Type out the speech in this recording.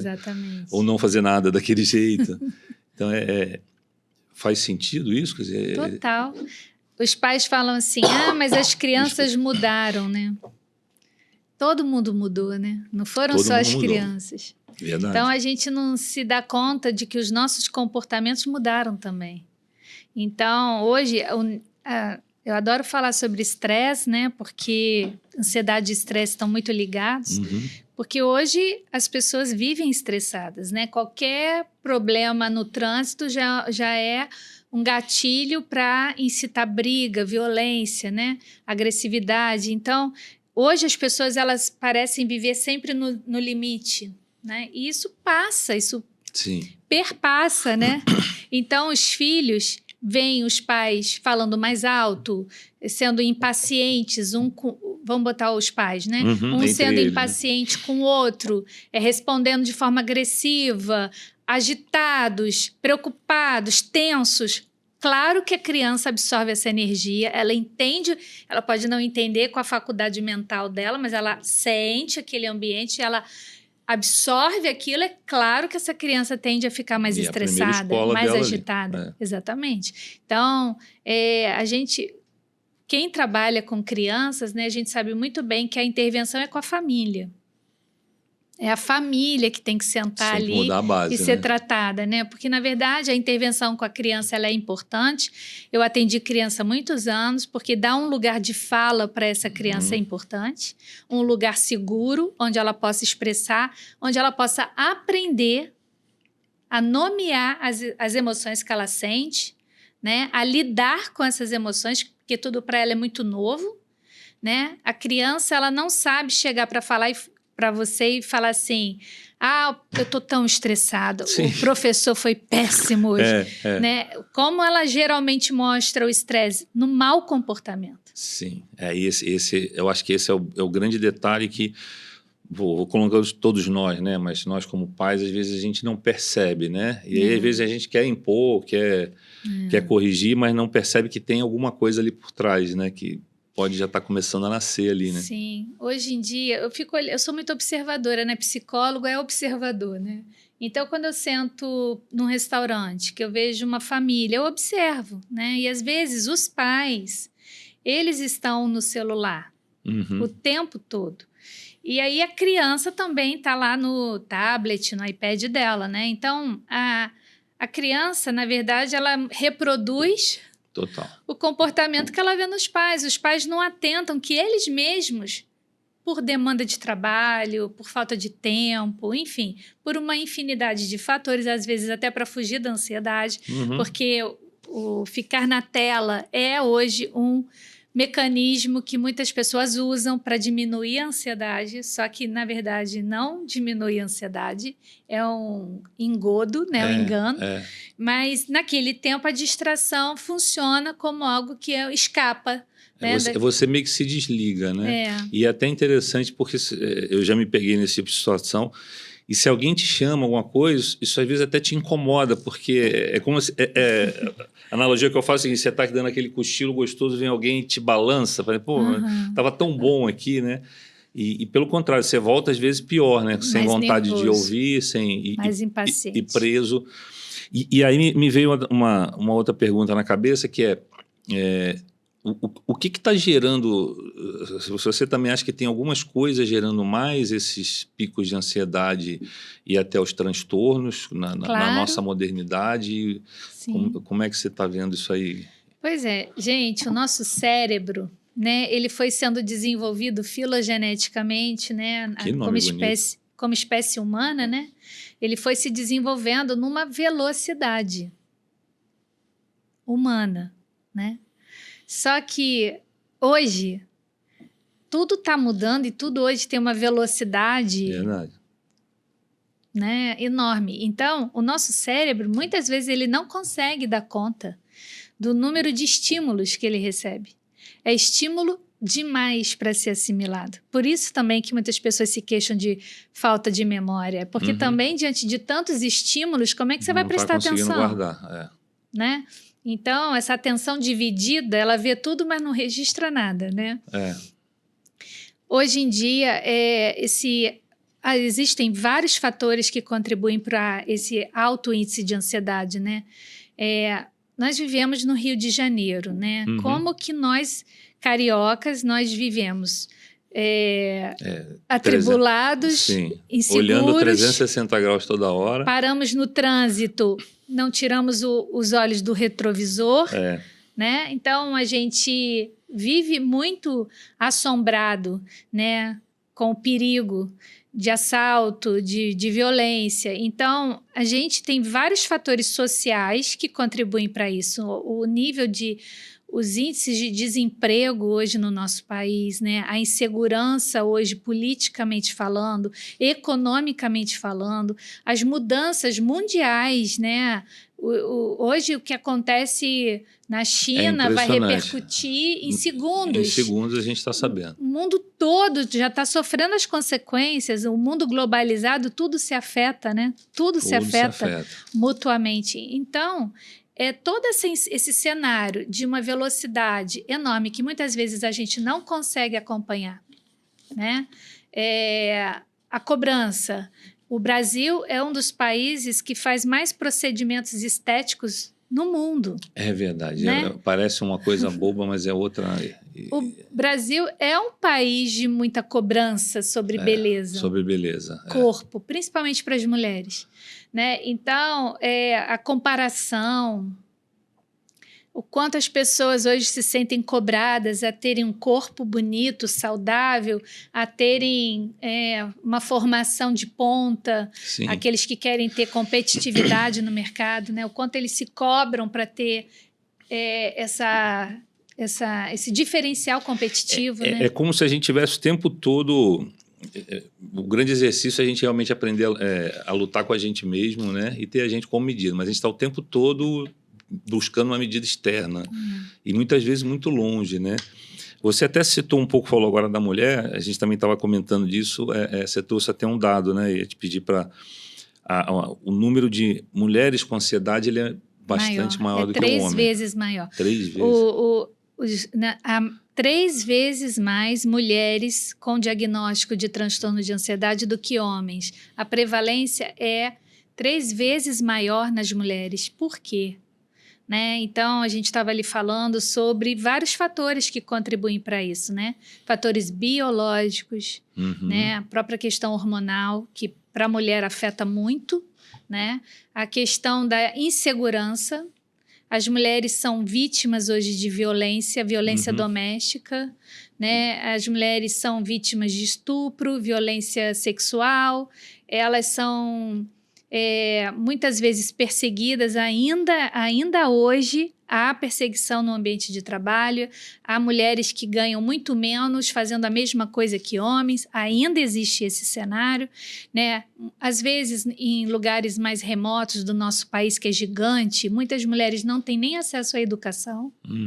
né? Exatamente. Ou não fazer nada daquele jeito. Então, faz sentido isso? Quer dizer, Total. Os pais falam assim, mas as crianças mudaram, né? Todo mundo mudou, né? Não foram Todo só mundo as mudou. crianças. Verdade. Então, a gente não se dá conta de que os nossos comportamentos mudaram também. Então, hoje, eu adoro falar sobre estresse, né? Porque ansiedade e estresse estão muito ligados. Uhum. Porque hoje as pessoas vivem estressadas, né? Qualquer problema no trânsito já é um gatilho para incitar briga, violência, né? Agressividade. Então, hoje as pessoas elas parecem viver sempre no limite, né? E isso passa, isso Sim. perpassa, né? Então, os filhos veem os pais falando mais alto, sendo impacientes, vamos botar os pais, né? Uhum, Um sendo eles, impaciente com o outro, respondendo de forma agressiva, agitados, preocupados, tensos. Claro que a criança absorve essa energia, ela entende, ela pode não entender com a faculdade mental dela, mas ela sente aquele ambiente, ela absorve aquilo. É claro que essa criança tende a ficar mais estressada, mais agitada. Exatamente. Então, quem trabalha com crianças, né, a gente sabe muito bem que a intervenção é com a família. É a família que tem que sentar ali mudar a base, e ser tratada, né? Porque, na verdade, a intervenção com a criança ela é importante. Eu atendi criança há muitos anos, porque dar um lugar de fala para essa criança é importante. Um lugar seguro, onde ela possa expressar, onde ela possa aprender a nomear as emoções que ela sente, né? A lidar com essas emoções, porque tudo para ela é muito novo, né? A criança ela não sabe chegar para falar para você e falar assim, eu tô tão estressada, Sim. o professor foi péssimo hoje, né? Como ela geralmente mostra o estresse? No mau comportamento. Sim, eu acho que esse é o grande detalhe que vou colocar todos nós, né? Mas nós como pais, às vezes a gente não percebe, né? E aí, às vezes a gente quer impor, quer corrigir, mas não percebe que tem alguma coisa ali por trás, né? Que pode já estar começando a nascer ali, né? Sim. Hoje em dia, eu sou muito observadora, né? Psicólogo é observador, né? Então, quando eu sento num restaurante, que eu vejo uma família, eu observo, né? E, às vezes, os pais, eles estão no celular o tempo todo. E aí, a criança também está lá no tablet, no iPad dela, né? Então, a criança, na verdade, ela reproduz... Total. O comportamento que ela vê nos pais. Os pais não atentam que eles mesmos, por demanda de trabalho, por falta de tempo, enfim, por uma infinidade de fatores, às vezes até para fugir da ansiedade, porque o ficar na tela é hoje um mecanismo que muitas pessoas usam para diminuir a ansiedade, só que, na verdade, não diminui a ansiedade, é um engodo, né, um engano. Mas, naquele tempo, a distração funciona como algo que escapa. Né, você meio que se desliga, né? E é até interessante porque eu já me peguei nesse tipo de situação. E se alguém te chama alguma coisa, isso às vezes até te incomoda, porque é como se... a analogia que eu faço é que você está dando aquele cochilo gostoso, vem alguém e te balança, fala, pô, estava tão bom aqui, né? E pelo contrário, você volta às vezes pior, né? Sem mais vontade nervoso, de ouvir, mais impaciente. E preso. E aí me veio uma outra pergunta na cabeça, que o que está gerando, se você também acha que tem algumas coisas gerando mais esses picos de ansiedade e até os transtornos na nossa modernidade? Como é que você está vendo isso aí? Pois é, gente, o nosso cérebro, né, ele foi sendo desenvolvido filogeneticamente, né, como espécie humana, né? Ele foi se desenvolvendo numa velocidade humana, né? Só que hoje tudo está mudando e tudo hoje tem uma velocidade né, enorme. Então, o nosso cérebro, muitas vezes, ele não consegue dar conta do número de estímulos que ele recebe. É estímulo demais para ser assimilado. Por isso também que muitas pessoas se queixam de falta de memória. Porque também, diante de tantos estímulos, como é que você vai prestar atenção? Não vai conseguindo guardar. Né? Então, essa atenção dividida, ela vê tudo, mas não registra nada, né? Hoje em dia, existem vários fatores que contribuem para esse alto índice de ansiedade, né? Nós vivemos no Rio de Janeiro, né? Como que nós, cariocas, nós vivemos atribulados, sim, inseguros, olhando 360 graus toda hora. Paramos no trânsito, não tiramos os olhos do retrovisor, né? Então, a gente vive muito assombrado, né? Com o perigo de assalto, de violência. Então, a gente tem vários fatores sociais que contribuem para isso. Os índices de desemprego hoje no nosso país, né? A insegurança hoje, politicamente falando, economicamente falando, as mudanças mundiais, né? Hoje, o que acontece na China vai repercutir em segundos. Em segundos a gente está sabendo. O mundo todo já está sofrendo as consequências, o mundo globalizado, tudo se afeta, né? Tudo se afeta mutuamente. Então, todo esse cenário de uma velocidade enorme que muitas vezes a gente não consegue acompanhar, né? A cobrança. O Brasil é um dos países que faz mais procedimentos estéticos no mundo. É verdade. Né? Parece uma coisa boba, mas é outra. O Brasil é um país de muita cobrança sobre beleza. Sobre beleza. Corpo, principalmente para as mulheres. Né? Então, a comparação, o quanto as pessoas hoje se sentem cobradas a terem um corpo bonito, saudável, a terem uma formação de ponta, Sim. Aqueles que querem ter competitividade no mercado, né? O quanto eles se cobram para ter esse diferencial competitivo. Né? É como se a gente tivesse o tempo todo... O grande exercício é a gente realmente aprender a lutar com a gente mesmo, né? E ter a gente como medida. Mas a gente está o tempo todo buscando uma medida externa. E muitas vezes muito longe, né? Você até citou um pouco, falou agora da mulher, a gente também estava comentando disso, você trouxe até um dado, né? Eu ia te pedir para... O número de mulheres com ansiedade ele é bastante maior do que o homem. 3 vezes maior. 3 vezes. Há 3 vezes mais mulheres com diagnóstico de transtorno de ansiedade do que homens. A prevalência é 3 vezes maior nas mulheres. Por quê? Né? Então, a gente estava ali falando sobre vários fatores que contribuem para isso, né? Fatores biológicos, né? A própria questão hormonal, que para a mulher afeta muito, né? A questão da insegurança. As mulheres são vítimas hoje de violência doméstica, né? As mulheres são vítimas de estupro, violência sexual, elas são... muitas vezes perseguidas ainda hoje. Há perseguição no ambiente de trabalho, há mulheres que ganham muito menos fazendo a mesma coisa que homens, ainda existe esse cenário, né? Às vezes, em lugares mais remotos do nosso país, que é gigante, muitas mulheres não têm nem acesso à educação.